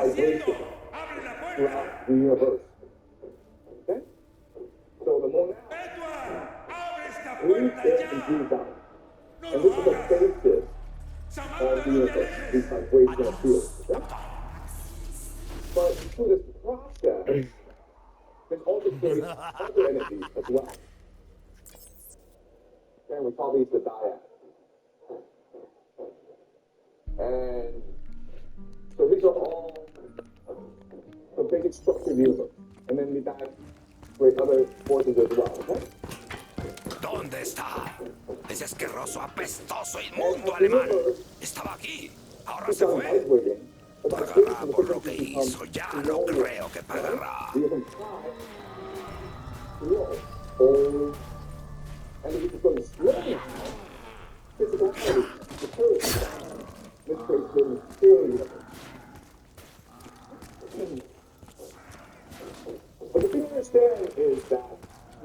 vibration throughout the universe. Okay? So the monad breathes in and breathes out. And this is the basis of the universe, these vibrational fields. Okay? But through this process, there's also creates other energies as well. And we call these the dyads. And so these are all the basic structure of the universe. And then the dyads create other forces as well. Okay? ¿Dónde está? Ese asqueroso, apestoso, inmundo alemán. Estaba aquí. Ahora se fue. Pagará por lo que hizo. Ya no creo que pagará. And this is going to slow down physicality, material. This creates the material. But the thing to understand is that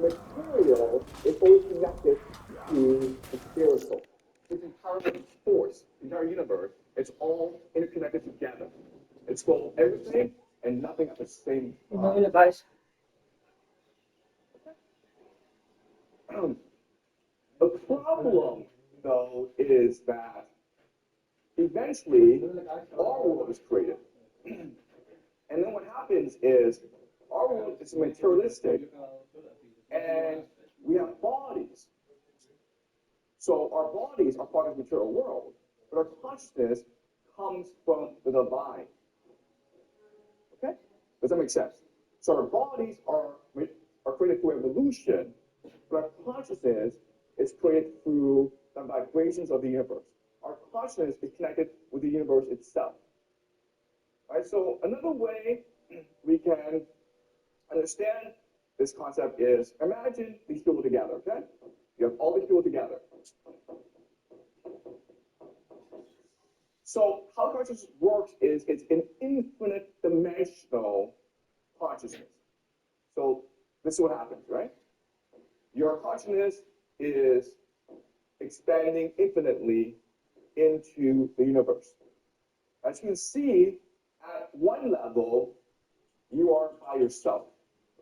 material is always connected to the spiritual. This entire force, the entire universe, it's all interconnected together. It's both everything and nothing at the same time. The problem, though, is that eventually our world is created. And then what happens is our world is materialistic and we have bodies. So our bodies are part of the material world, but our consciousness comes from the divine. Okay? Does that make sense? So our bodies are created through evolution, but our consciousness is created through the vibrations of the universe. Our consciousness is connected with the universe itself. Right? So another way we can understand this concept is imagine these people together, okay? You have all these people together. So how consciousness works is it's an infinite dimensional consciousness. So this is what happens, right? Your consciousness is expanding infinitely into the universe. As you can see, at one level, you are by yourself.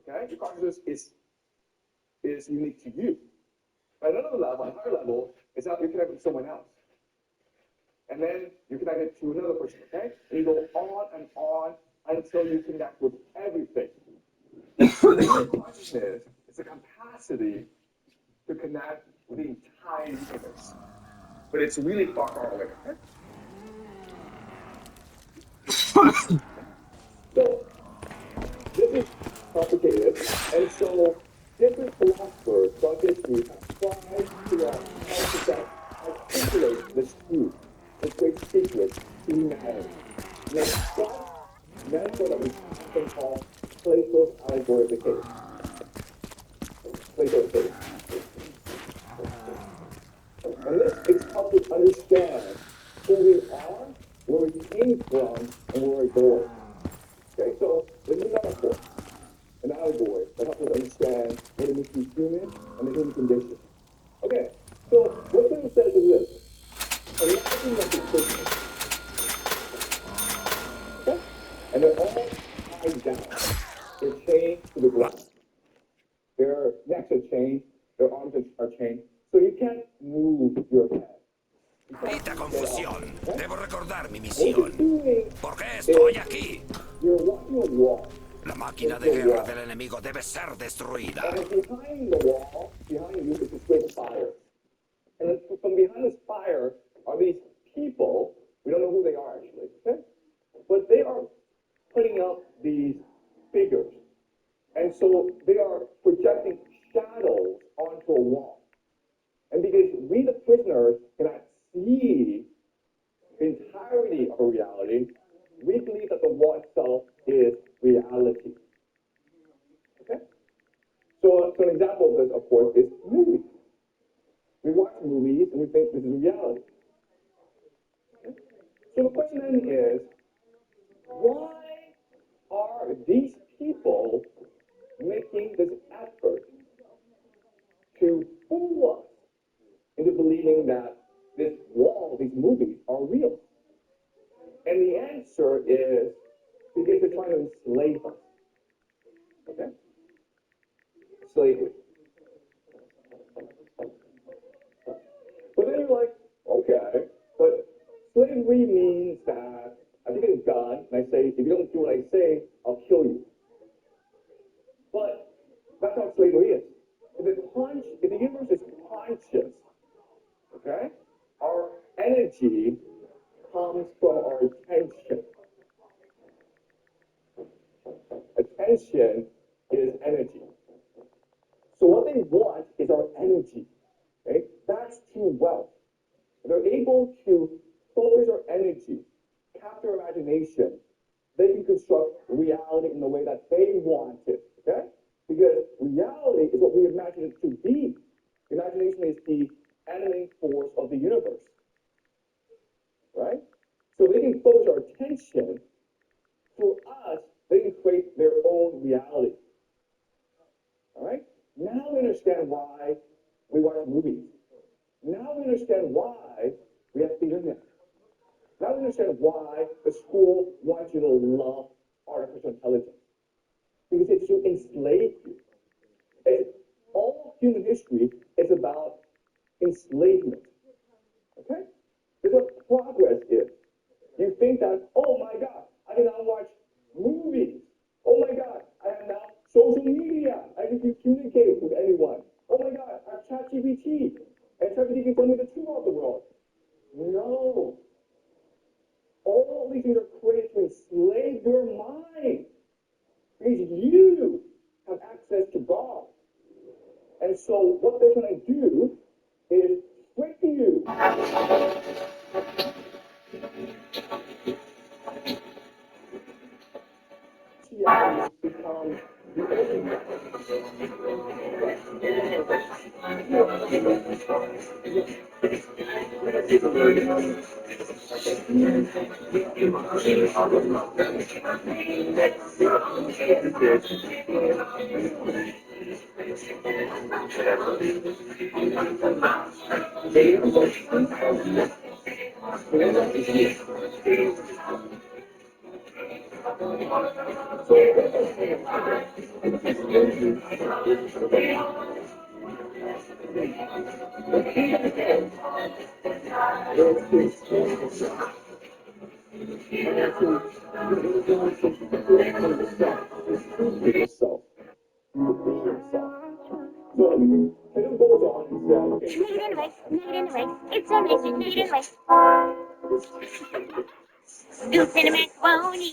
Okay? Your consciousness is unique to you. At another level, a higher level, is that you're connected to someone else. And then you're connected to another person, okay? And you go on and on until you connect with everything. Consciousness is the capacity to connect with the entire universe. But it's really far, far away, okay? So, this is complicated, and so different philosophers throughout history have tried to articulate this truth, this great secret to humanity. And they trust metaphor that we often call Plato's allegory of the cave. Plato's cave. And this helps us understand who we are, where we came from, and where we're going. Okay, so there's a metaphor, an allegory that helps us understand what it means to be human and the human condition. Okay, so what Plato says is this. Imagine that you're Christian. Okay? And they're all tied down. They're chained to the ground. Their necks are chained, their arms are chained, so you can't move your head. Maldita confusión. Debo recordar mi misión. ¿Por qué estoy aquí? You're walking a wall. La máquina de guerra del enemigo debe ser destruida. And behind the wall, behind you, is this great fire. And from behind this fire are these people. We don't know who they are actually, okay? But they are putting up these figures. And so they are projecting shadows onto a wall. And because we, the prisoners, cannot see the entirety of a reality, we believe that the wall itself is reality. Okay? So an example of this, of course, is movies. We watch movies and we think this is reality. Okay? So the question then is, why are these people making this effort to fool us into believing that this wall, these movies, are real? And the answer is enslave us. Okay? Slavery. But then you're like, okay, but slavery means that I take a gun and I say, if you don't do what I say, I'll kill you. But that's not what slavery is. If the universe is conscious, okay, our energy comes from our attention. Attention is energy. So what they want is our energy. Okay? That's true wealth. They're able to focus our energy, capture imagination. They can construct reality in the way that they want it. Okay? Because reality is what we imagine it to be. Imagination is the animating force of the universe. Right? So they can focus our attention. For us, they can create their own reality. All right? Now we understand why we watch movies. Now we understand why we have the internet. Now we understand why the school wants you to love artificial intelligence. Because it's to enslave you. All of human history is about enslavement. Okay? This is what progress is. You think that, oh my God, I can now watch movies. Oh my God, I have now social media. I can communicate with anyone. Oh my God, I have ChatGPT. And ChatGPT can tell me the truth of the world. No. All these things are created to enslave your mind. Because you have access to God. And so what they're going to do is trick you. Become the only yourself. You be yourself. So, Tatum goes on and says, okay, Made in race, made in race. It's amazing, made in race. Scooping a macaroni.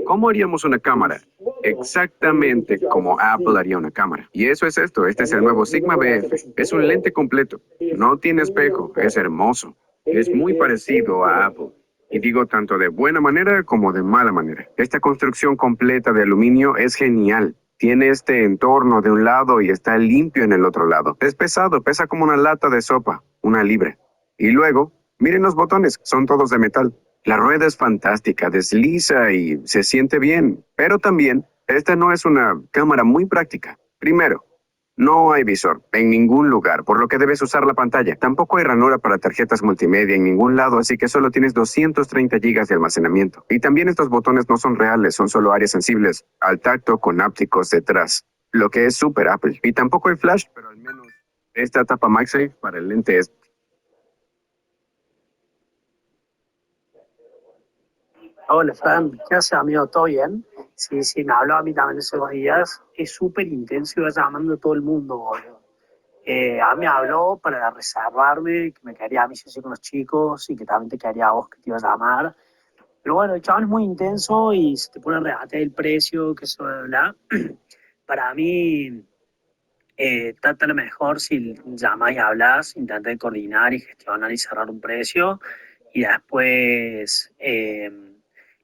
¿Cómo haríamos una cámara? Exactamente como Apple haría una cámara. Y eso es esto, este es el nuevo Sigma BF. Es un lente completo. No tiene espejo, es hermoso. Es muy parecido a Apple. Y digo tanto de buena manera como de mala manera. Esta construcción completa de aluminio es genial. Tiene este entorno de un lado y está limpio en el otro lado. Es pesado, pesa como una lata de sopa, una libra. Y luego, miren los botones, son todos de metal. La rueda es fantástica, desliza y se siente bien. Pero también, esta no es una cámara muy práctica. Primero, no hay visor en ningún lugar, por lo que debes usar la pantalla. Tampoco hay ranura para tarjetas multimedia en ningún lado, así que solo tienes 230 gigas de almacenamiento. Y también estos botones no son reales, son solo áreas sensibles al tacto con ápticos detrás, lo que es súper Apple. Y tampoco hay flash, pero al menos esta tapa MagSafe para el lente es... Hola, Fran, ¿qué haces, amigo? ¿Todo bien? Sí, sí, me habló a mí también esos días. Es súper intenso, iba llamando a todo el mundo, boludo. A mí me habló para reservarme, que me quedaría a mí sí, sí, con los chicos y que también te quedaría a vos que te iba a llamar. Pero bueno, el chabón es muy intenso y se te pone a regatear el precio, que eso, bla, bla. Para mí, trata lo mejor si llamas y hablas, intenta coordinar y gestionar y cerrar un precio. Y después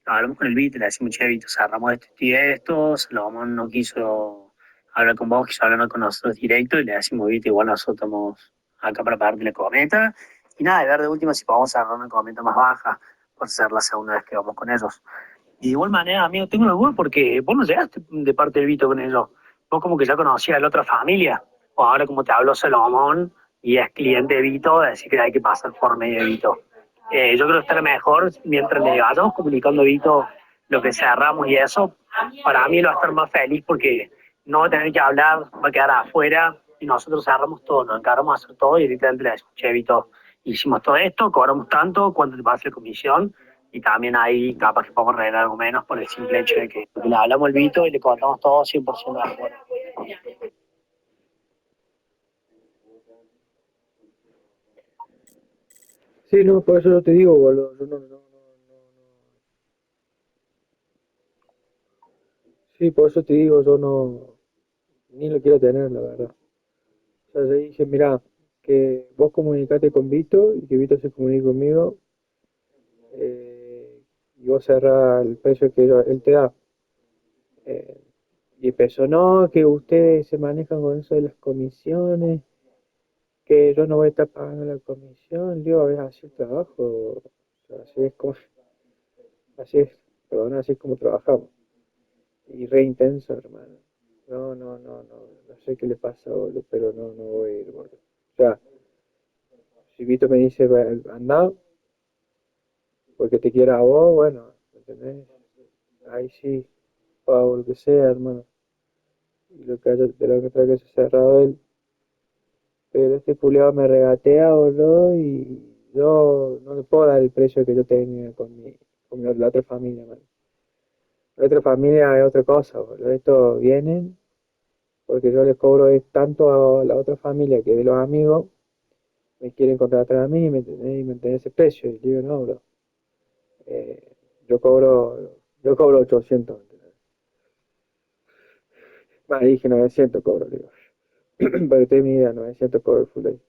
hablamos con el Vito, le decimos, che, Vito, cerramos esto y esto. Salomón no quiso hablar con vos, quiso hablar con nosotros directo. Y le decimos, Vito, igual nosotros estamos acá para pagarte la cometa. Y nada, de ver de última si podemos cerrar una cometa más baja por ser la segunda vez que vamos con ellos. Y de igual manera, amigo, tengo una duda porque vos no llegaste de parte del Vito con ellos. Vos como que ya conocías a la otra familia. O ahora como te habló Salomón y es cliente de Vito, así que hay que pasar por medio de Vito. Yo creo que estará mejor mientras le vayamos comunicando a Vito lo que cerramos y eso. Para mí lo va a estar más feliz porque no va a tener que hablar, va a quedar afuera y nosotros cerramos todo, nos encargamos de hacer todo y directamente le decimos, che, Vito, hicimos todo esto, cobramos tanto, cuánto te pasa la comisión y también ahí capaz que podemos arreglar algo menos por el simple hecho de que le hablamos al Vito y le contamos todo 100% de acuerdo. Sí, no, por eso no te digo, boludo. Yo sí, por eso te digo, yo no, ni lo quiero tener, la verdad. O sea, le dije, mira, que vos comunicate con Vito y que Vito se comunique conmigo y vos cerrás el precio que él te da. Eh, y empezó, no, que ustedes se manejan con eso de las comisiones, que yo no voy a estar pagando la comisión. Digo, es así el trabajo, o sea, así es, perdón, así es como trabajamos. Y re intenso, hermano. No sé qué le pasa, boludo, pero no voy a ir, boludo. O sea, si Vito me dice, anda, porque te quiera a vos, bueno, ¿entendés? Ahí sí, pago lo que sea, hermano. Y lo que haya, de lo que traiga que cerrado él. Pero este culiado me regatea, boludo, y yo no le puedo dar el precio que yo tenía la otra familia, man. La otra familia es otra cosa, boludo. Estos vienen porque yo les cobro tanto a la otra familia que de los amigos me quieren contratar a mí y mantener ese precio. Y digo, no, bro, eh, yo cobro 800. ¿Entendés? Más dije 900 cobro, digo. Para que te mi idea, 900 cobro el full day.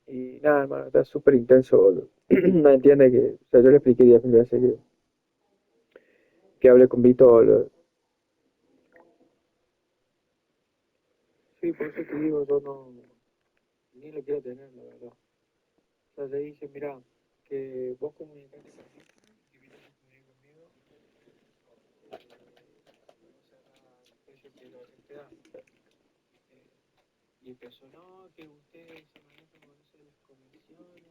Y nada, hermano, está súper intenso, boludo. No entiende que, o sea, yo le expliqué 10.000 veces que hablé con Vito, boludo. Sí, por eso te digo, yo no, ni lo quiero tener, la verdad. O sea, le dije, mira, que vos comunicate conmigo, que Vito se comunique conmigo, el precio que lo te da. Y empezó, no, que ustedes se manejan con eso de las comisiones,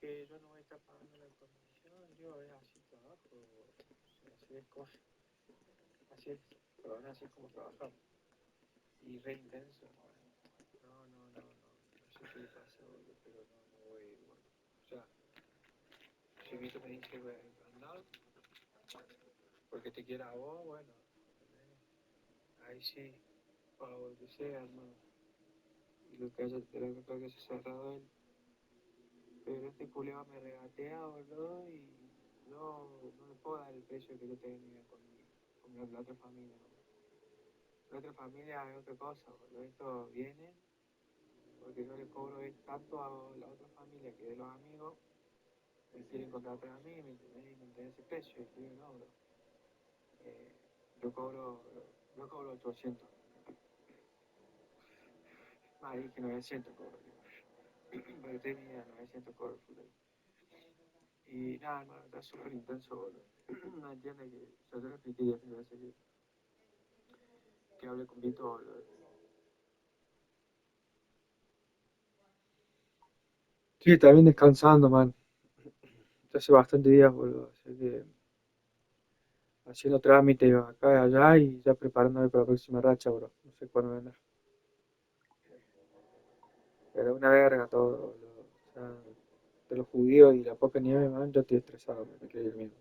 que yo no voy a estar pagando la comisión. Digo, es así el trabajo, o sea, así es, perdón, así es como trabajamos. Y re intenso, no sé qué le pasa, boludo, pero no voy a ir, boludo. O sea, si Vito me dice, anda, porque te quiera a vos, bueno, ahí sí, pago lo que sea, hermano. Y lo que haya, de lo que haya cerrado él. Pero este culiao me regatea, boludo, y no le puedo dar el precio que yo tenía con la otra familia, boludo. La otra familia es otra cosa, boludo. Esto viene porque yo le cobro tanto a la otra familia que de los amigos me quieren contratar a mí y me interesa ese precio. Y digo, no, bro, eh, yo cobro, yo cobro 800. Más dije 900 cobro, digo. Pero tenía 900 cobro full day. Y nada, hermano, está súper intenso, boludo. No entiende que, o sea, yo le expliqué 10.000 veces que hable con Vito, boludo. Sí, también descansando, man. Ya hace bastante días, boludo. Así que haciendo trámites acá y allá y ya preparándome para la próxima racha, bro. No sé cuándo vendrá. Pero una verga todo, boludo. O sea, de los judíos y la poca nieve, man, yo estoy estresado, me quiero ir mismo.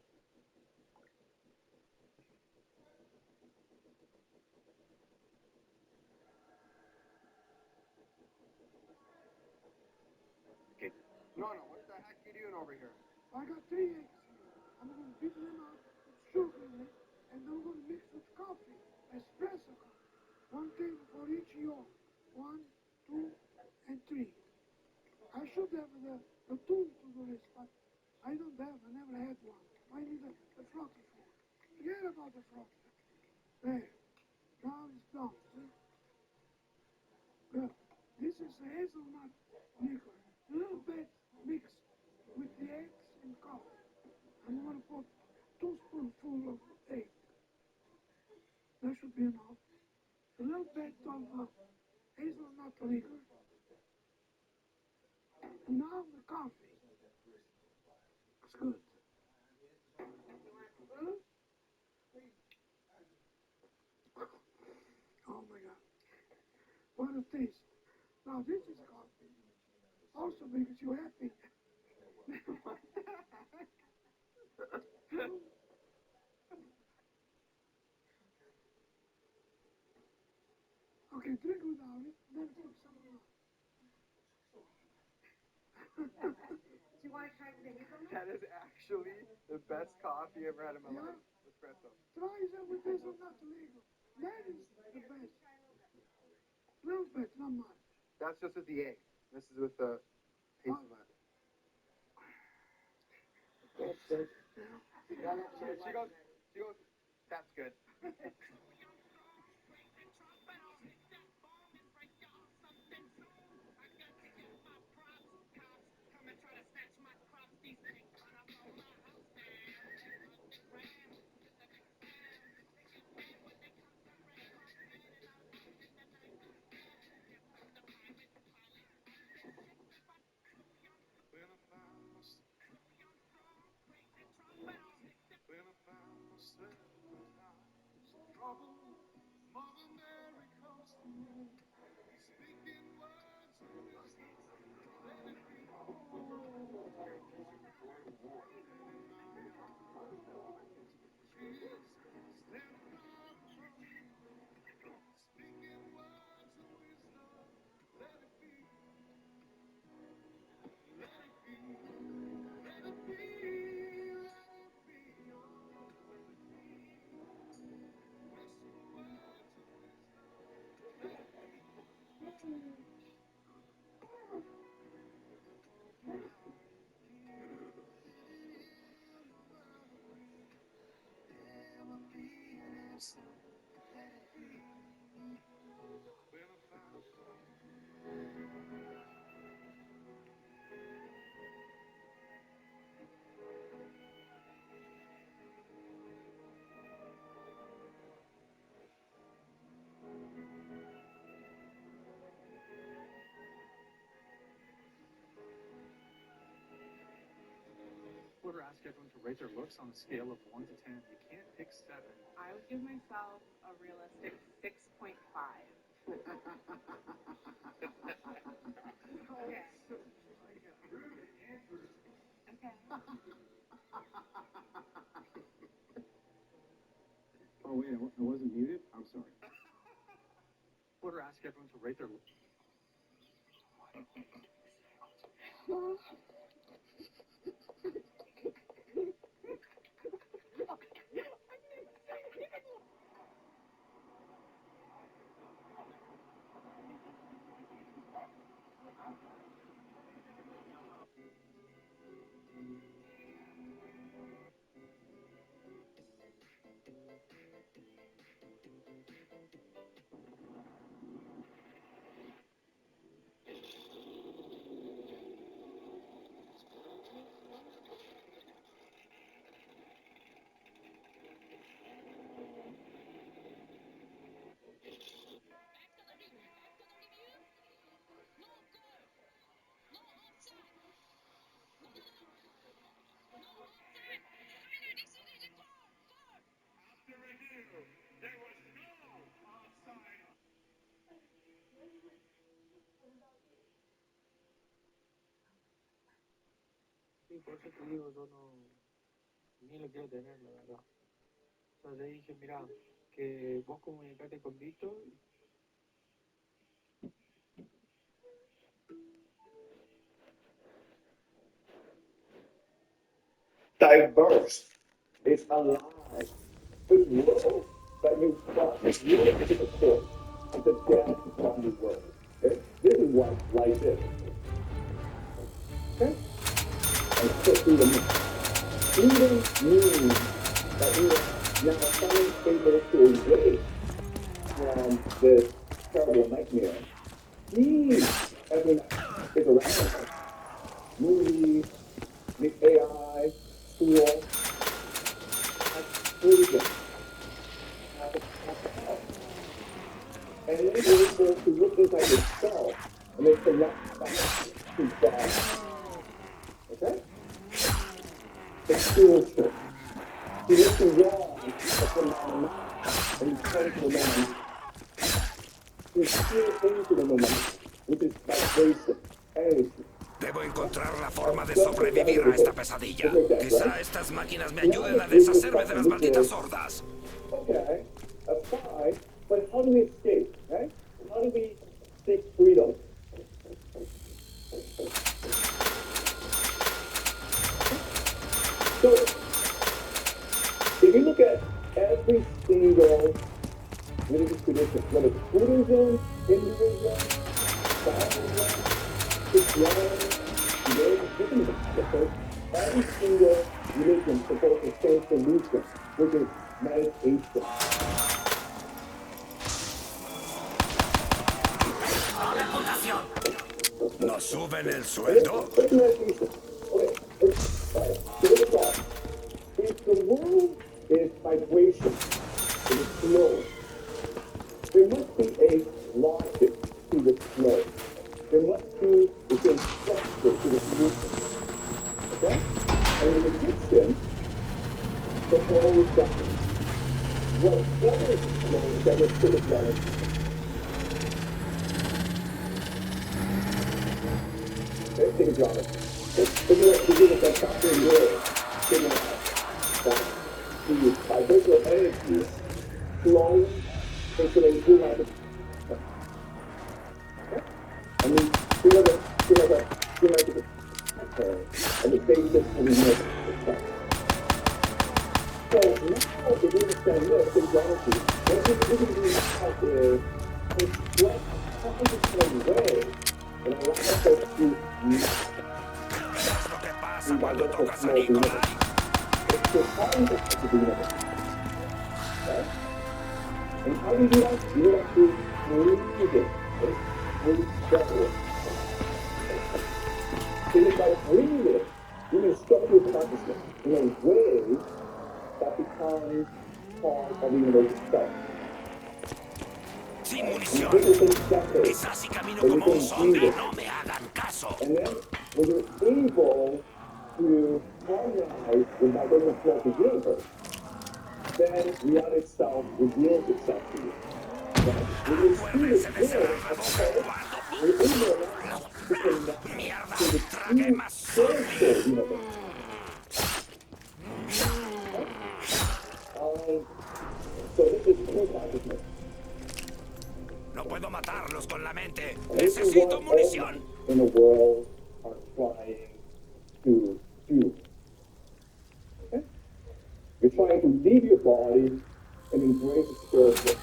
beating them up with sugar in it, and then we're going to mix with coffee, espresso coffee. 1 table for each yolk. 1, 2, and 3. I should have the tool to do this, but I don't have. I never had one. I need the frothy fork. Forget about the frothy. There. Now it's done. See? Good. This is hazelnut liquor. A little bit mixed with the eggs and coffee. I'm going to put 2 spoonfuls of egg. That should be enough. A little bit of hazelnut liquor. And now the coffee. It's good. Oh my God. What a taste. Now this is coffee. Also because you're happy. Okay, drink without it, then take some more. Do you want to try the hazelnut? That is actually the best coffee I've ever had in my life. Espresso. Try it with hazelnut legal. That is the best. Little bit, not much. That's just with the egg. This is with the hazelnut. She goes, that's good. Porter asked everyone to rate their looks on a scale of 1 to 10. You can't pick 7. I would give myself a realistic 6.5. Okay. Okay. Oh, wait, I wasn't muted? I'm sorry. Porter asked everyone to rate their looks. Sí, por eso te digo, yo no, ni lo quiero tener, la verdad. O sea, le dije, mira, que vos comunicate con Víctor. Diverse. It's alive. This world that you thought is really difficult. It's a dead zombie world. Okay? This is what life is. Okay? And so freedom means that we are now finally able to awake from this terrible nightmare. Every night is around us. Movies, the AI, school, freedom. And then you're able to look inside yourself and then select to God. Okay? It's spiritual. You look beyond the phenomenon and you turn to the moment. You feel into the moment, which is vibration, energy. Debo encontrar la forma de sobrevivir a esta pesadilla. Quizá estas máquinas me ayuden a deshacerme de las malditas hordas. Okay, that's fine, but how do we escape, right? How do we seek freedom? So, if you look at every single religious tradition, whether it's Buddhism, Hinduism, Taoism, Christianity, Judaism, every single religion supports the same solution, which is meditation. ¿Nos suben el sueldo? It's meditation. Okay, if the world is vibration, it is flow, there must be a logic to the flow. There must be a structure to the solution. Okay? And in addiction, the flow is done. Whatever is the flow that is to the flow. Okay, think about it. If you want to do the fantastic world, think about that the vibrational energy flows into the human. Okay? And we feel like and the basis of the universe. So now, if you understand this, technology, what we can do now is express consciousness way and allow us to ¿Sabes lo que pasa cuando tocas a Nikolai? it's the concept of the universe. Okay? And how do you do that? You have to breathe it. Breathe separate. So by breathing it, you can structure your consciousness in a way that becomes part of the universe itself. Sin munición. This is separate. Quizás si camino como un zombie no me hagan caso. And then, when you're able to harmonize the vibrational flow of the universe, then reality itself reveals itself to you. Right? When you see Acuérdense de it cerrar there, la boca cuando... you're able to connect Mierda, to the tragué true más spiritual zombie. universe. So this is true consciousness. No puedo matarlos con la mente. This is Necesito what all munición. in the world are trying to do. Okay? You're trying to leave your body and embrace the spiritual.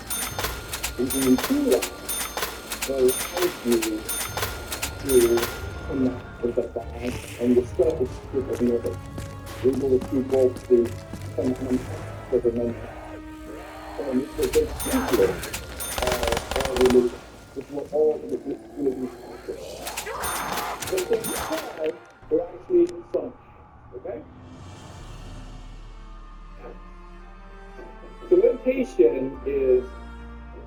And when you do that, it allows you to connect with the body and yourself with the universe. You're able to see both the phenomenon of the mental. And it's a big secret of religion. It's what all religions practice. But at the same time, they're actually some. Okay? So meditation is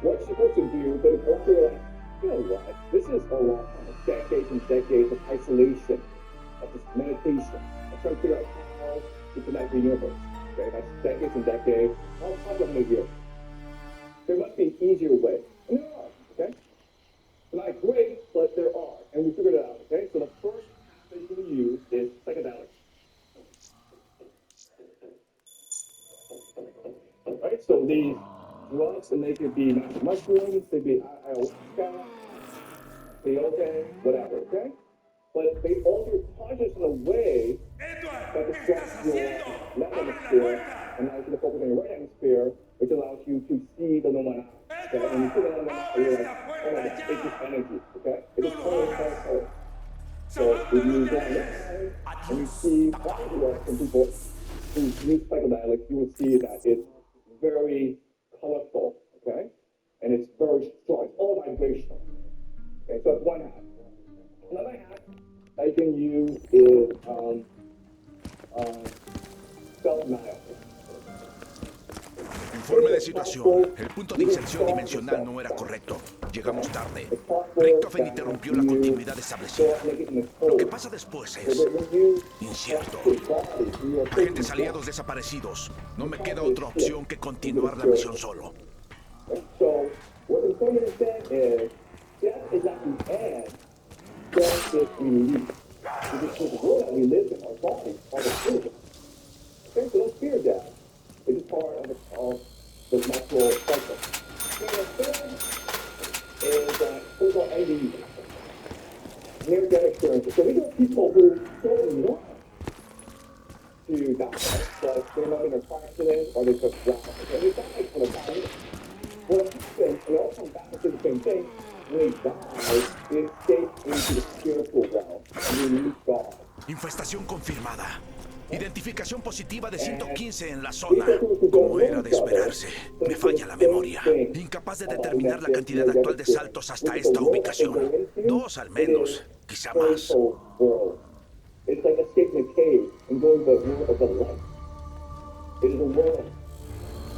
what you're supposed to do, but it's also like, you know what? This is a long time, decades and decades of isolation, of this meditation. I'm trying to figure out how to connect the universe. Okay, that's decades and decades. How I'm going to do? There must be an easier way. And there are, okay? They're not great, but there are. And we figured it out, okay? So the first thing we use is psychedelics. Right? So these drugs, and they could be magic mushrooms, they could be ayahuasca, peyote, whatever, okay? But they alter your consciousness in a way that disrupts your left hemisphere allows you to focus on your right hemisphere, which allows you to see the Nomanat. Okay? When you see the Nomanat, you're like, oh my God, it's just energy. Okay? It is color. So if you go online and you see photographs from people who use psychedelics, you will see that it's very colorful, okay? And it's very strong. It's all vibrational. Okay, so that's one hat. Another hat that you can use is self-denial. Informe de situación. El punto de inserción dimensional no era correcto. Llegamos tarde. Richtofen interrumpió la continuidad establecida. Lo que pasa después es incierto. Agentes aliados desaparecidos. No me queda otra opción que continuar la misión solo. So, what we're going to understand is, death is not the end, death is relief. Because the world that we live in, our bodies are the prison. Okay, so don't fear death. It is part of the natural cycle. And the third is so-called NDE, near-death experiences. So these are people who don't want to die, but they're not in a car accident or they just drown. Okay, they die for the body. What happens, and it all comes back to the same thing, when they die, they escape into the spiritual realm and they meet God. Infestación confirmada. Identificación positiva de 115 en la zona. Como era de esperarse, me falla la memoria. Incapaz de determinar la cantidad actual de saltos hasta esta ubicación. 2 al menos, quizá más. It's like escaping a cave and going to the world of the light. It is a world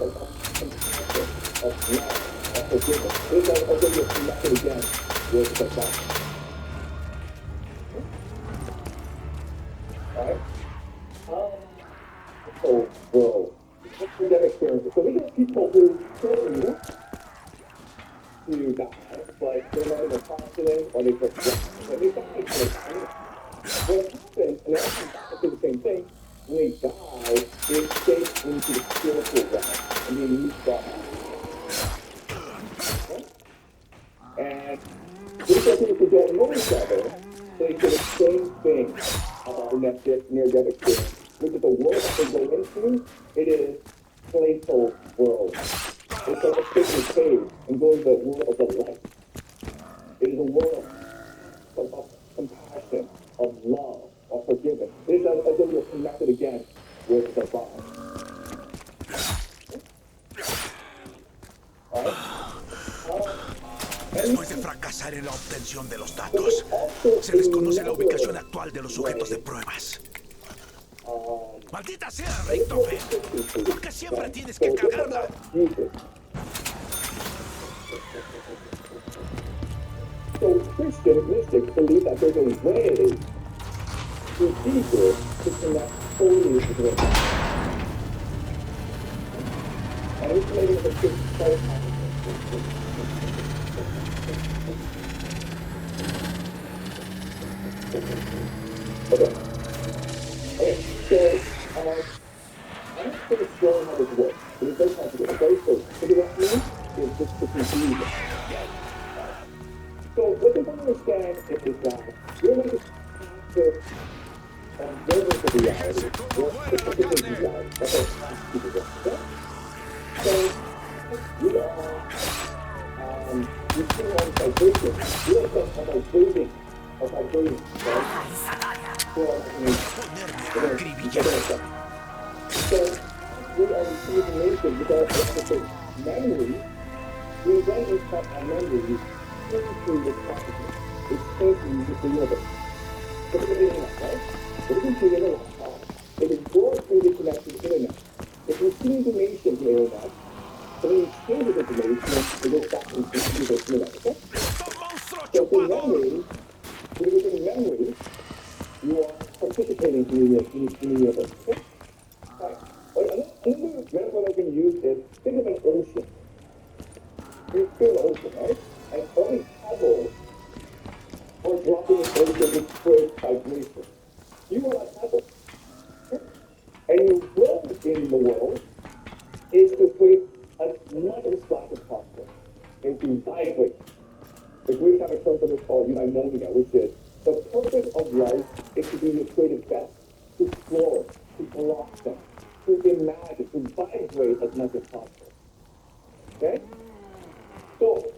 of compassion, of love, of forgiveness. It is like you're connected again with the God. Alright? Oh, bro. That experience. So these are people who certainly want to die, but they're not in a car accident or they just drown. They die for the time. What happens, and it all comes back to the same thing, when they die, they escape into the spiritual realm and they meet God. Okay? And these are people who don't know each other, so they say the same thing about the near-death experience. Which is the world that they go into, it is playful world. It's like escaping a cave and going to the world of the light. It is a world of compassion, of love, of forgiveness. It is as though you're connected again with the God. Después de fracasar en la obtención de los datos, se desconoce la ubicación actual de los sujetos de pruebas. ¡Maldita sea, Richtofen! ¿Por qué siempre tienes que cargarla? So Christian mystics believe that there's a way to Jesus to connect fully with God. And it's maybe the Christian Okay. Okay, so, I'm not going to show how this works, but it's very complicated, okay? So, what I mean is just to confuse it. So, what you want to understand is that you're going to have to observe the reality, or specifically reality. That's what I'm okay? So, we are, you see all the vibration. We don't just have vibrating, right? So, we are receiving information because of the memory. We then impart our memories into the consciousness. It's changing the universe. So it's the internet, right? So we can see the internet. It is your freely connected to the internet. If you receive information from the internet, so when you change the information, it goes back into the internet, okay? So through memory, within memory, you are participating in the universe, okay? Right. Another metaphor I can use is, think of an ocean. You feel the ocean, right? And only pebbles are dropping in the ocean with great vibration. You are a pebble. Okay? And your role in the world is to create as much splash as possible and to vibrate. The Greeks have a term for this called eudaimonia, which is the purpose of life is to be your creative best, to flourish, to blossom, to imagine, to way as much as possible. Okay? So,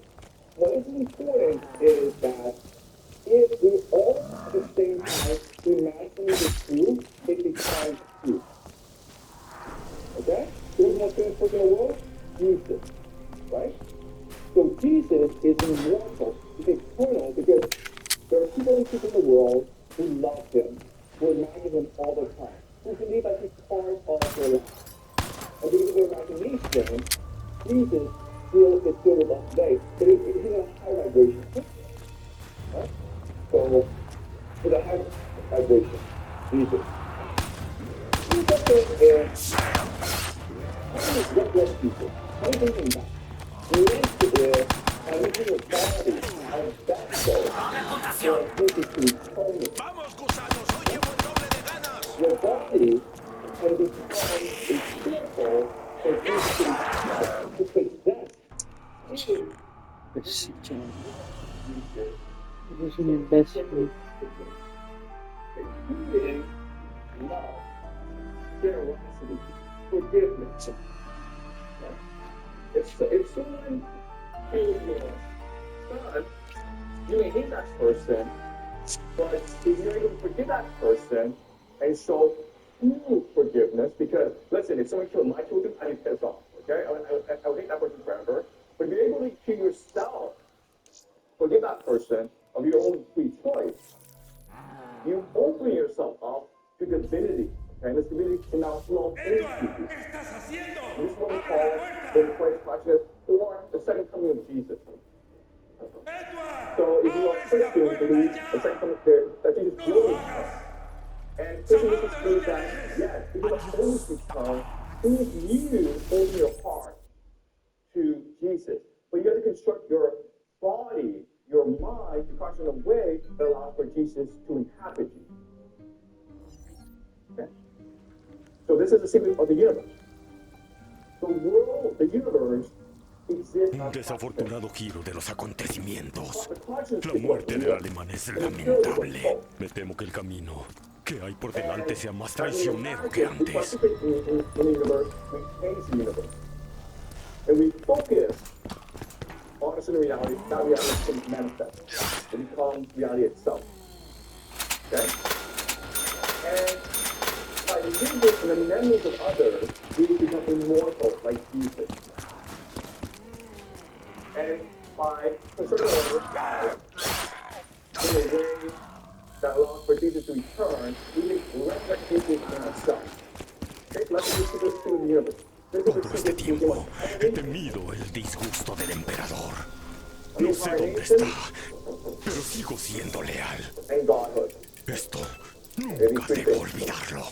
what is important is that if we all at the same time imagine the truth, it becomes truth. Okay? So who's the most famous person in the world? Jesus. Right? So Jesus is immortal, he's eternal, because there are people in the world who love him, who imagine him all the time, who believe that he's part of their life. And because of their imagination, Jesus is still with us today, but he's in a high vibration. Right? So, with a high vibration, Jesus. The second is, what was Jesus? How do you think that? Lent is using your body as vessel for Jesus to atonement. ¡Vamos, gusanos! ¡Hoy llevo el doble de ganas! Your body can become a temple for Jesus to possess. Pues sí, chaval. Es un imbécil. Including love, generosity, forgiveness. If someone kills your son, you may hate that person, but if you're able to forgive that person and show true forgiveness, because listen, if someone killed my children, I'd be pissed off. Okay, I would hate that person forever. But if you're able to yourself forgive that person of your own free choice, you open yourself up to divinity. Okay, and this divinity can now flow into you. This is what we call the Christ consciousness or the second coming of Jesus. So if you are Christian, believe the second coming that Jesus will return. And Christians believe that, yes, because of the Holy Spirit, if you open your heart to Jesus, but you have to construct your body, your mind, to function in a way that allows for Jesus to inhabit you. Okay? So this is the secret of the universe. The world, the universe, exists Un as desafortunado giro de los acontecimientos. the consciousness La is muerte what's del real. alemán es And the spirit is what's lamentable. false. Me temo que el camino que hay por delante sea más And traicionero que we antes. participate in the universe, we change the universe. And we focus on a certain reality, that reality becomes manifest. It becomes reality itself. Okay? And by living in the memories of others, we become immortal like Jesus. And by concerning ourselves in a way that allows for Jesus to return, we can resurrect Jesus in ourselves. Okay? Let's just do this to the universe. Todo este tiempo he temido el disgusto del emperador. No sé dónde está, pero sigo siendo leal. And godhood. Esto nunca debo olvidarlo.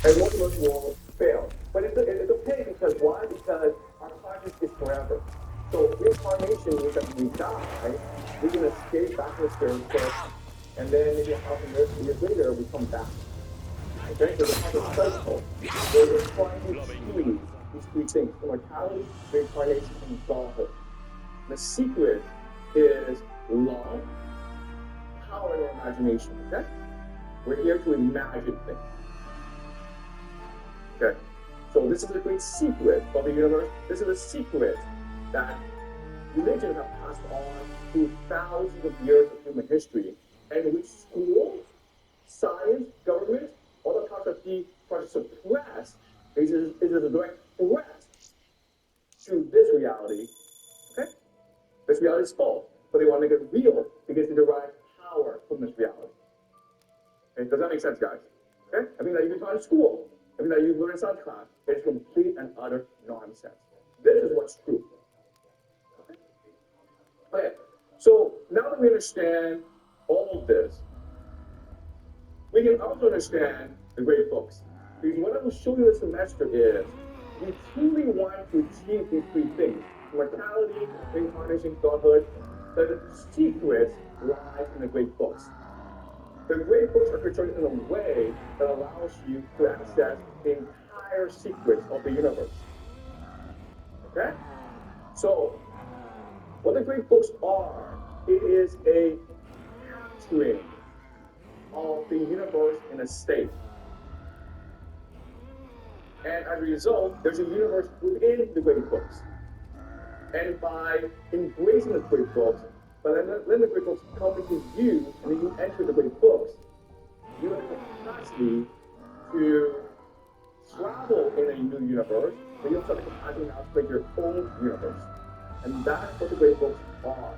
And most of us will fail. But it's okay because why? Because our conscience is forever. So reincarnation means that when we die, we can escape back to the spirit world, and then maybe 1,000 years later we come back. Okay, so the conscious cycle, where we're trying to achieve these three things: immortality, reincarnation, and godhood. The secret is love, power, and imagination. Okay, we're here to imagine things. Okay, so this is the great secret of the universe. This is a secret that religions have passed on through thousands of years of human history, and which schools, science, government, all the concepts be try to suppress is a direct threat to this reality. Okay, this reality is false, but they want to make it real because they derive power from this reality. Okay, does that make sense, guys? Okay, I mean that you've been taught in school. I mean that you've learned in science class. It's complete and utter nonsense. This is what's true. Okay, so now that we understand all of this, we can also understand the great books. Because what I will show you this semester is, you truly want to achieve these three things: immortality, reincarnation, godhood. The secrets lie in the great books. The great books are constructed in a way that allows you to access the entire secrets of the universe. Okay? So, what the great books are, it is a capturing of the universe in a state. And as a result, there's a universe within the great books. And by embracing the great books, by letting the great books come into you, and then you enter the great books, you have the capacity to travel in a new universe, but you also have the capacity now to create your own universe. And that's what the great books are.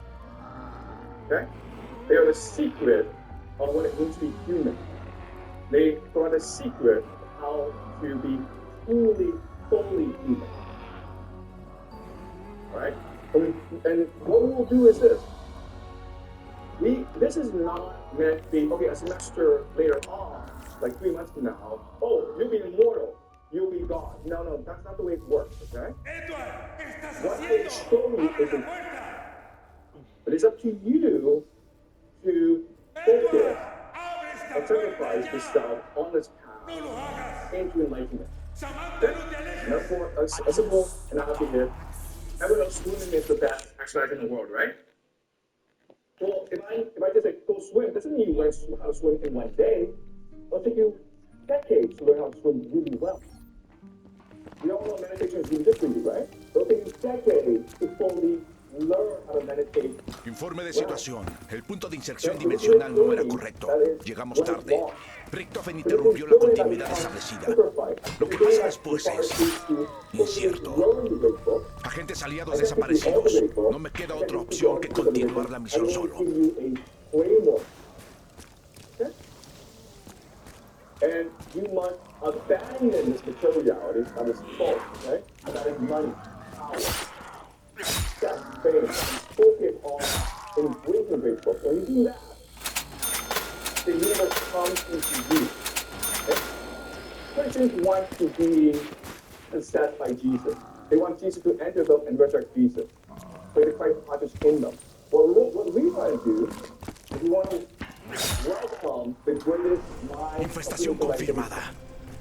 Okay? They are the secret of what it means to be human. They provide the secret of how to be fully human. Right? And what we'll do is this. This is not meant to be, okay, a semester later on, like 3 months from now, oh, you'll be immortal, you'll be God. No, that's not the way it works, okay? What I show you is but it's up to you to focus and sacrifice yourself on this path into enlightenment. Okay? Therefore, a simple analogy here. Everyone knows swimming is the best exercise in the world, right? Well, if I just say go swim, doesn't mean you learn how to swim in 1 day. It'll take you decades to learn how to swim really well. We all know meditation is really good for you, right? It'll take you decades to fully learn how to meditate. Informe de situación. El punto de inserción dimensional no era correcto. Llegamos tarde. Richtofen interrumpió la continuidad establecida. Lo que pasa después es incierto. Agentes aliados desaparecidos. No me queda otra opción que continuar la misión solo. And you must abandon this material reality that is false, right? That is money, power, that's fame. Focus on embracing great books. When you do that, the universe comes into you. Okay? Christians want to be possessed by Jesus. They want Jesus to enter them and resurrect Jesus. So the Christ conscious in them. What we want to do is we want to welcome the greatest mind. Infestación confirmada.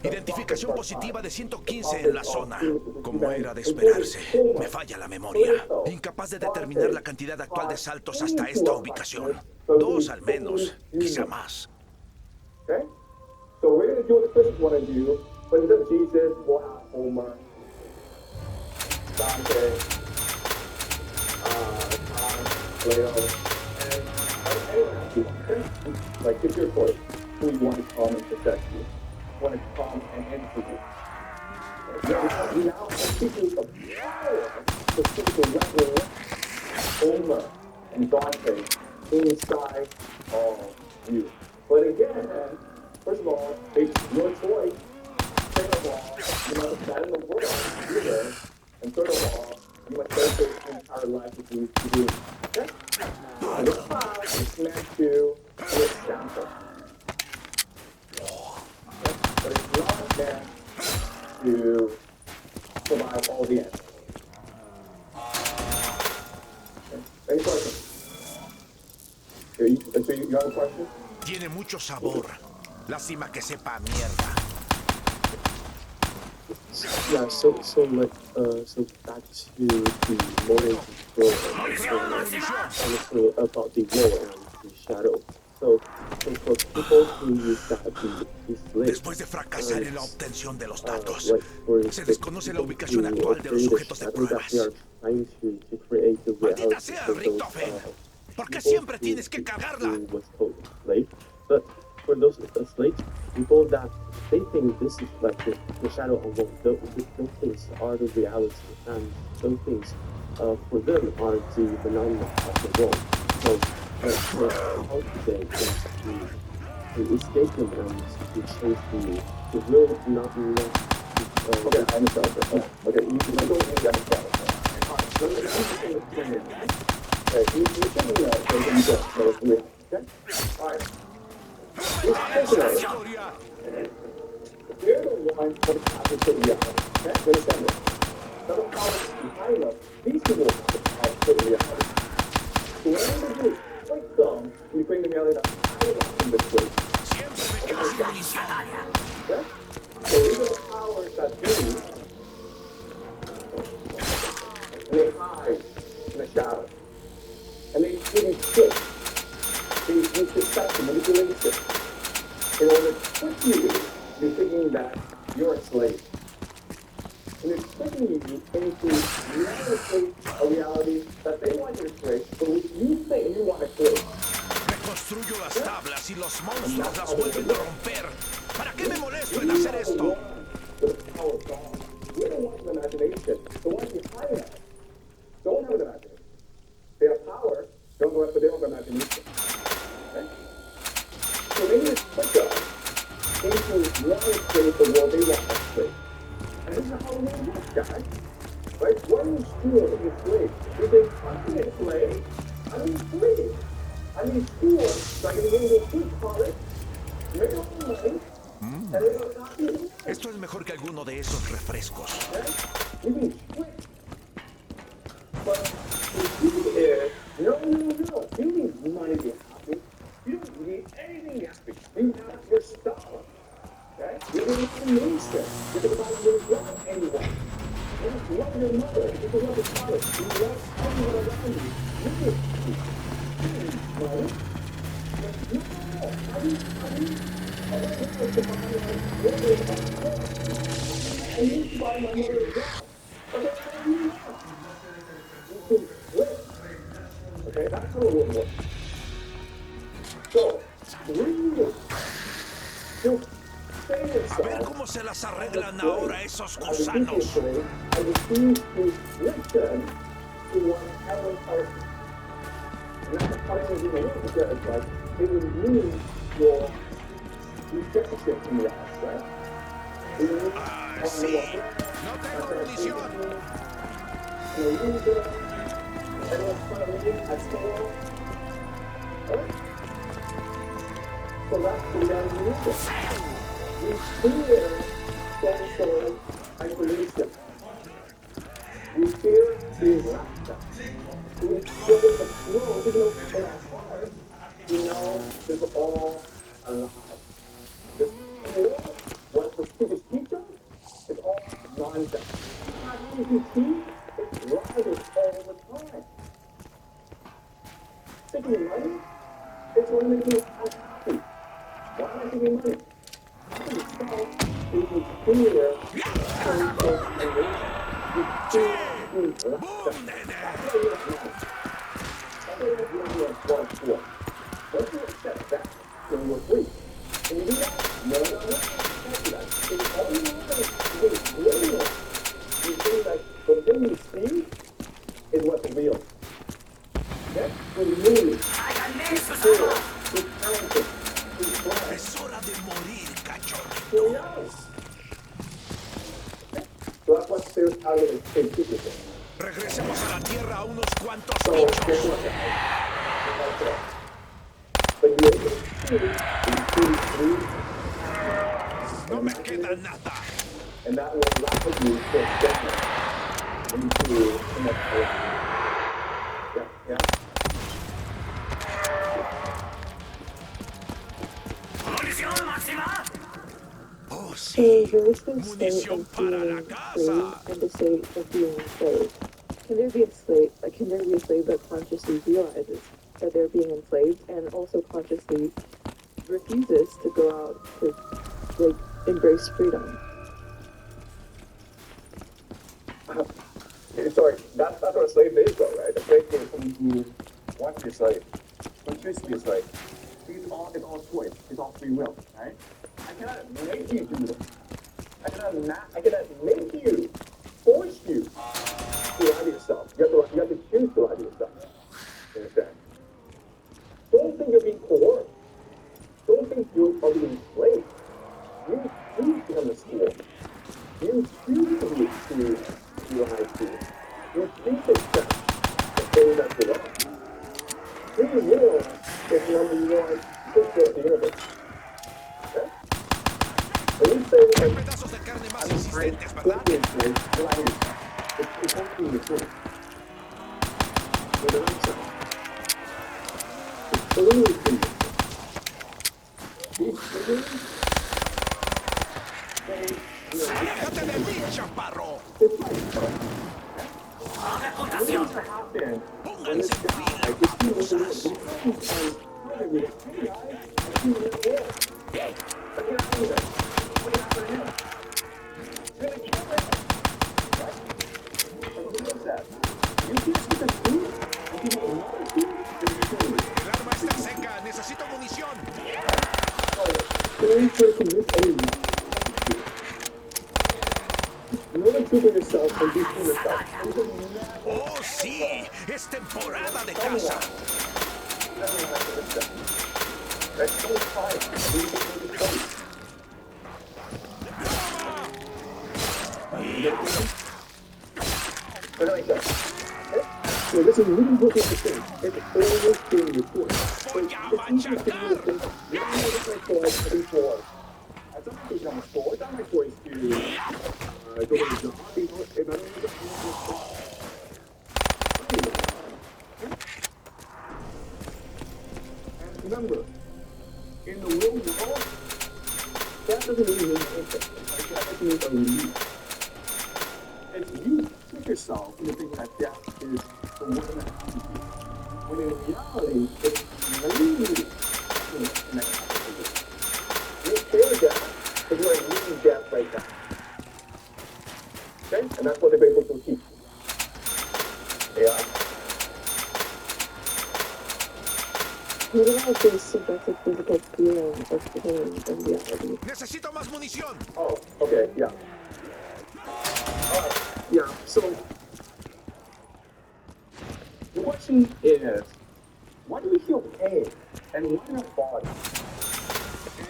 Identificación positiva de 115 en la zona. Como era de esperarse, me falla la memoria. Incapaz de determinar la cantidad actual de saltos hasta esta ubicación. 2 al menos, quizá más. Okay? So we're going to do what the Christians want to do, but instead of Jesus, we'll have Homer, Dante, Plato, and anyone else you want, okay? Like, it's your choice who you want to come and protect you. Want to come and enter you. Okay? Now I'm speaking of power, specifically resurrect Homer and Dante inside of you. But again, first of all, it's your choice. Second of all, you must stand in the world either. And third of all, you must dedicate your entire life to do it. Okay? And this class is meant to be a sample. But it's not meant to provide all the answers. Okay? Any questions? So you have a question? Tiene mucho sabor. Lástima que sepa a mierda. Yeah, so back to the moral control and also about the war and the shadow. So for people who use that the slaves, Después de fracasar en la obtención de los datos, se desconoce la ubicación actual de los sujetos de pruebas. Maldita sea, Richtofen. ¿Por qué siempre tienes que cargarla? But for those slaves, people that they think this is like the shadow of what those things are the reality, and those things for them are the phenomena of the world. So how to say to escape them and to change the will not let okay, I understand. Okay, you can go and get it. Okay, you can do that, so you go. Okay? All right. They're the ones that have to reality. Okay? You understand this? So the powers behind us, these people have to reality. So what I'm going to do is click them, we bring the reality that in this place. Okay? So these are the powers that do, and they hide in the shadow. And they give you tricks. They use deception, manipulation, in order to trick you into thinking that you're a slave. into reality, a reality that they want you to create, but which you think you want to create. Reconstruyo las tablas y los monstruos las vuelven a romper. ¿Para qué me molesto en hacer esto? With the power of God. We're the ones with imagination. The ones behind us don't have an imagination. They have power, but they don't have imagination. Okay? So they need to put us into one state the world they want us to create. And this is how the world works, guys. Right? When you steal and you slave, you think, I'm being a slave. I'm being free. I'm being school so I can get into a good college, make a lot of money, and then go to the Esto es mejor que alguno de esos refrescos. You can quit. But the key is, no. You need money to be happy. You don't need anything to be happy. You have your stuff. Okay? You don't need a nation. You can buy your love anyone. You just love your mother. You can love your father. You love everyone around you. You need money. But no. How do you I don't want to buy my mother. I need to buy my mother a job. Okay, how do you want? You can quit. Okay, that's how it will work. So, really, just stay A ver yourself. cómo se las arreglan ahora esos gusanos. I refuse to listen to one Helen person. Not the person you may want to get, but it would mean your rejection from the eyes, right? Ah, sí. No tengo munición. So that's the reality. We fear social isolation. We fear being laughed at. We fear the world, even though in our hearts, we know it's all a lie. This world, what the students teach us, is all nonsense. It's not CCT, it's lies all the time. Thinking money, it's what makes me unhappy. Why am I thinking money? Because yourself is in fear, social isolation. You fear being laughed at. That's why you're not happy. That's why you're not poor. Once you accept that, then you're free. Can you do that? No. Can't do that. It's all you want is really want. You feel like the thing you see is what's real. Okay? So you need, you're cool, you're talented, you're smart, Es hora de morir, cachorro. you're young. Okay? So that's what there's out of the same secret. Regresemos a la tierra a unos cuantos So guess bichos. what, guys? But you're able to see, No me queda nada. and that will allow you to get into the next level. Yeah. ¡Munición máxima! Oh, So sí. there is this state Munición of para being la free casa. and the state of being enslaved. Can there be a slave that consciously realizes that they're being enslaved and also consciously refuses to go out to like embrace freedom? Sorry, that's what a slave is, though, right? A slave is someone who wants to be a slave, who chooses to be a slave. It's all choice. It's all free will, right? I cannot make you do this. I cannot make you, force you to lie to yourself. You have to choose to lie to yourself. You understand? Don't think you're being coerced. Don't think you are being enslaved. You choose to come to school. You choose to lied to. You choose to accept the things that belong. Free will is number one system of the universe. Okay? When you say, Hay like, pedazos de carne más I'm insistentes, not ¿verdad? being enslaved, you're lying to yourself. It's actually the truth. But the right side. It's totally free. Be free. ¡Aléjate de mí, chaparro! It's like fun. What needs to happen when this guy gets you into this becomes hey guys, I see you in the world. I can't do that. What happened to him? He's gonna kill him. Right? same person only know the truth of yourself and be true to yourself. And you can never Oh, sí, es temporada de caza. That's so fine. But like that. So this is really what you're saying. It's always being reported. Voy a machacar. At some point, I'm forward. I'm like going to go to the job. If I don't need and remember, in the real world, that doesn't really mean anything. Like, that doesn't mean a relief. It's you trick yourself into thinking that death is the one that happens to you. When in reality, it's really connected to you. You fear death, but you are living death right now. Okay? And that's what the great books will teach. Yeah. What about this subjective physical feeling of pain and reality? Necesito más munición. Oh, okay, yeah. Yeah, so the question is, why do we feel pain? And why in our body?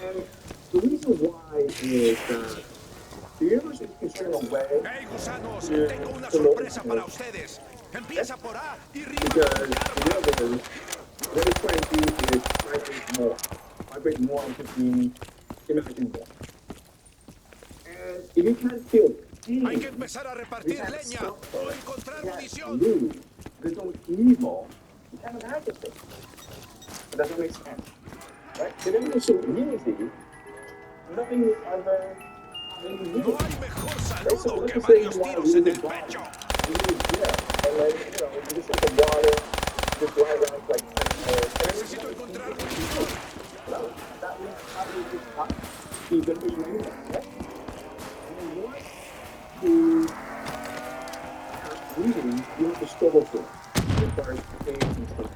And the reason why is that the universe is considering a way Hey, gusanos, to tengo una promote sorpresa para ustedes. Empieza por A y rima because con the karma. universe, what it's trying to do is vibrate more. Vibrate more just means imagine more. And if you can't feel pain, Hay que empezar a repartir leña o encontrar munición. lose, there's no evil, you can't imagine things. It doesn't make sense. Right? If everything was so easy, nothing would ever No hay mejor right? So saludo let's que just say varios you want to tiros lose en your el body. pecho. You lose gym, and then, you just drink some water, just lie around for like 10 minutes. Necesito encontrar munición. No, that means how do you get hot? You beneficial anyway, right? And you want to have breathing, you have to struggle for it. It requires pain and suffering.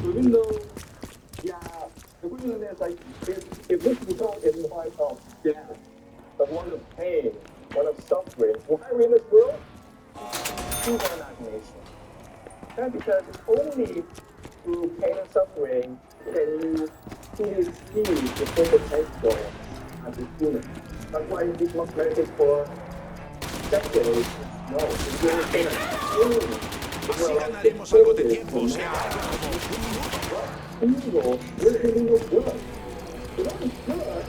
So even though, yeah, the question is like, if this result is one of death, of one of pain, one of suffering, why are we in this world? Through our imagination. Okay? Because it's only through pain and suffering can you truly achieve the full potential as a human. That's why you must meditate for decades. No, it's really pain and suffering. Así ganaremos algo de tiempo, sea algo como un minuto. Evil, we're getting no good. If that is good,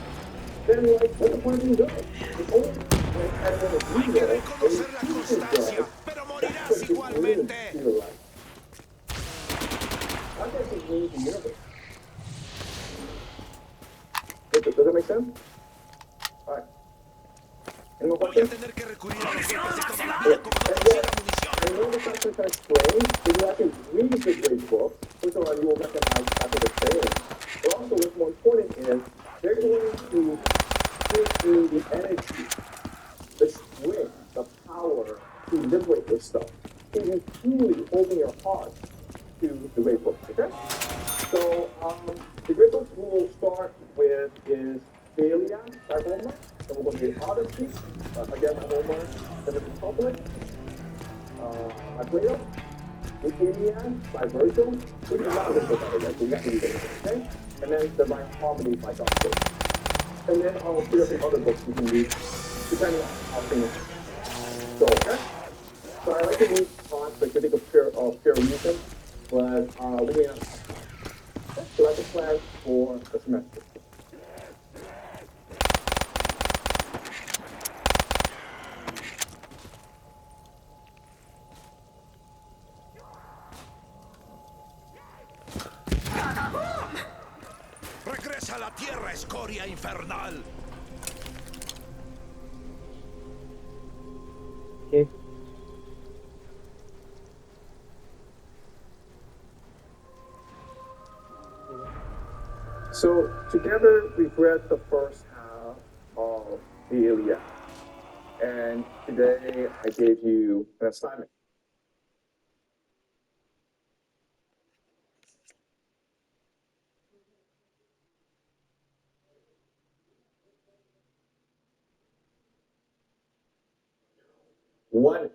then like, what's the point of being good? It's only when everyone is Hay que evil, reconocer la constancia, pero morirás igualmente. How does it mean the universe? Does that make sense? All right. Any more Voy a questions? tener que recurrir a los golpes de toda la vida como no consiga munición. And one of the questions I explained, if you actually read the great book, first of all, you will recognize after the training. But also, what's more important is they're going to give you the energy, the strength, the power to liberate yourself. If you truly open your heart to the great book, okay? So, the great book we'll start with is Thalia by Homer, and we're going to get Odyssey, again by Homer, and the Republic, by Plato, Athenian by Virgil, which is not a good book, by the way, so you have to read it, okay? And then Divine Harmony by Dante. And then I'll share some other books you can read, depending on how things go, okay? So I like to read on specific of pure reason, but we may not. So that's the plan for the semester. Regresa a la tierra, escoria infernal. ¿Qué? So together we've read the first half of the Iliad, and today I gave you an assignment. One.